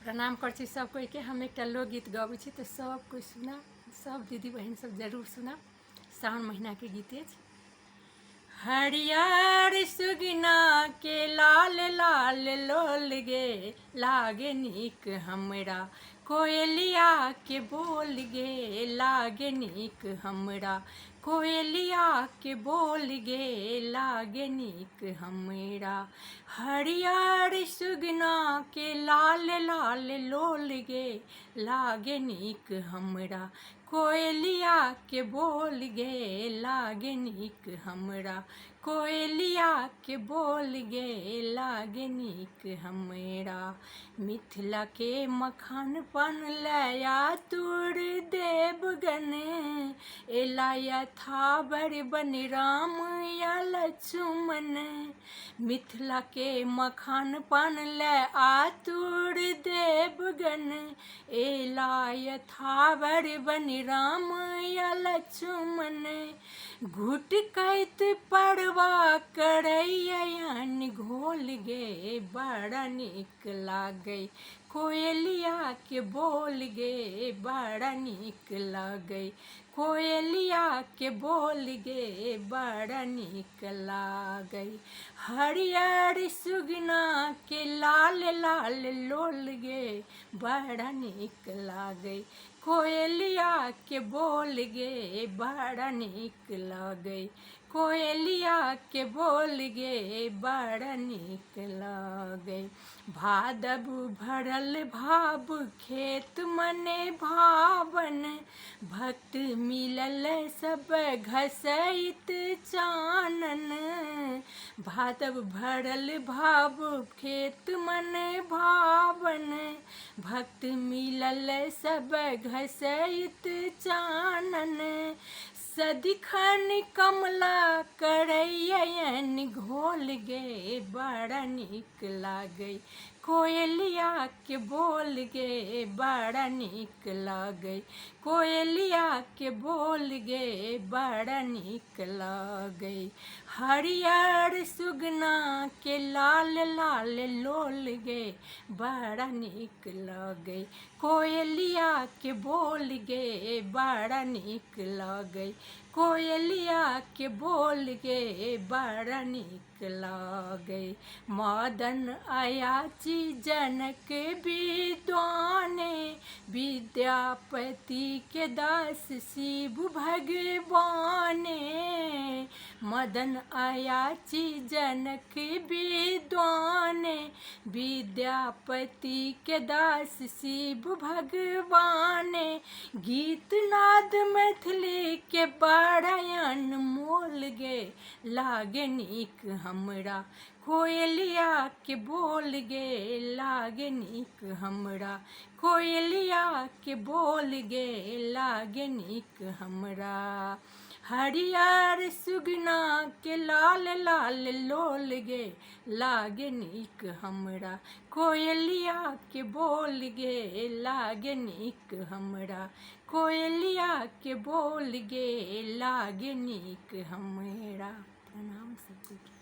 प्रणाम कर छी सब कोई के। हम एक लोकगीत गाबै छी तो सब कोई सुना, सब दीदी बहन सब जरूर सुना। सावन महीना के गीत अछि। हरियर सुगना के लाल लाल लोल गे, लागे नीक हमरा कोयलिया के बोल गे, लागे नीक हमरा कोयलिया के बोल गे, लागे नीक हमरा। हरियर सुगना के लाल लाल लोल गे, लागे नीक हमरा कोयलिया के बोल गे, लागे नीक हमरा कोयलिया के बोल गे, लागे नीक हमरा। मिथिला के मखान पान लया तुर देवगन, एला यथावर बन राम या लक्ष्मण। मिथिला के मखान पान ले आतुर देवगन, एला यथावर बन राम या लक्ष्मण। घुट कैत परवा करैयन घोल गे, बड़ा नीक लागे कोयलिया के बोल गे, बड़ा नीक लागे कोयलिया के बोल गे, बड़ा नीक लागे। हरियर सुगना के लाल लाल लोल गे, बड़ा नीक लागे कोयलिया के बोल गे, बड़ा नीक लागे कोयलिया के बोल गे, बड़ा नीक लागे। भादव भरल भाव खेत मने भावन, भक्त मिलल सब घसैत चानन। भादव भरल भाव खेत मने भावन, भक्त मिलल सब घसैत चानन। सदिखन कमला करैयन घोल गे, बड़ा नीक लागे कोयलिया के बोल गे, बड़ा नीक लागे कोयलिया के बोल गे, बड़ा नीक लागे। हरियर सुगना के लाल लाल लोल गे, बड़ा नीक लागे कोयलिया के बोल गे, बड़ा नीक लागे कोयलिया के बोल गे, बड़ा नीक लागे। मदन अयाची जनक विद्वाने, विद्यापति के दास शिव भगवाने। मदन अयाची जनक विद्वाने, विद्यापति के दास शिव भगवाने। गीत नाद मैथिली के बड़ा अनमोल गे, लागे नीक हमरा कोयलिया के बोल गे, लागे नीक हमरा कोयलिया के बोल गे, लागे नीक हमरा। हरियर सुगना के लाल लाल लोल गे, लागे नीक हमरा कोयलिया के बोल गे, लागे नीक हमरा कोयलिया के बोल गे, लागे नीक हमरा। प्रणाम सबको।